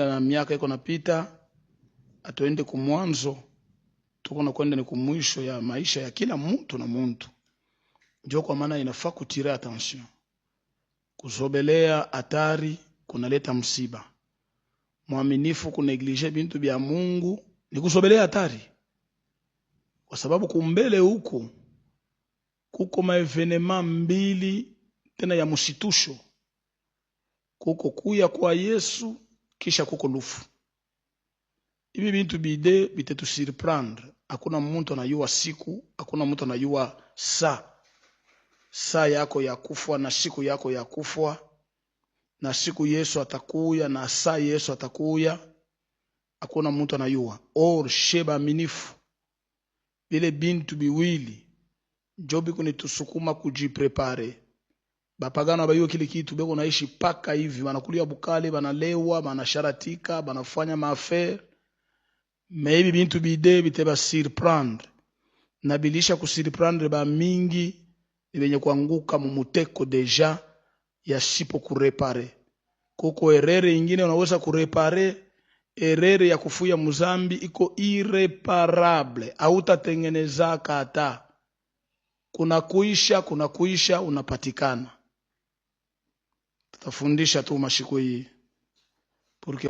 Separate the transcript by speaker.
Speaker 1: na miaka iko napita, atuende kumwanzo, tuko na kwenda ni kumwisho ya maisha ya kila mtu na mtu. Ndio kwa maana inafaa kutira attention. Kuzobelea hatari kunaleta msiba. Muaminifu kuneglige bintu bya Mungu ni kusobelea hatari. Kwa sababu kumbele huku kuko maevenema mbili tena ya msitusho. Kuko kuya kwa Yesu kisha kuko lufu. Hivi bintu bide bitetu surprendre. Hakuna mtu anayua siku, hakuna mtu anayua saa yako ya kufwa na siku yako ya kufwa, na siku Yesu atakuya na saa Yesu atakuya, hakuna mtu anayua. Or sheba minifu bile bintu biwili njobi kunitusukuma kujiprepare. Bapagano abayuwa kile kitu beko naishi paka hivi, banakulia bukale, banalewa, banasharatika, banafanya maaffaire. Maybe bintu bide biteba surprendre. Na bilisha kusurprendre ba mingi ibenye kuanguka mumuteko deja ya sipo kurepare. Kuko erere ingine unaweza kurepare, erere ya kufuya muzambi iko irreparable. Hautatengeneza kata. Kuna kuisha unapatikana. Tutafundisha tu mashiko hii. Porque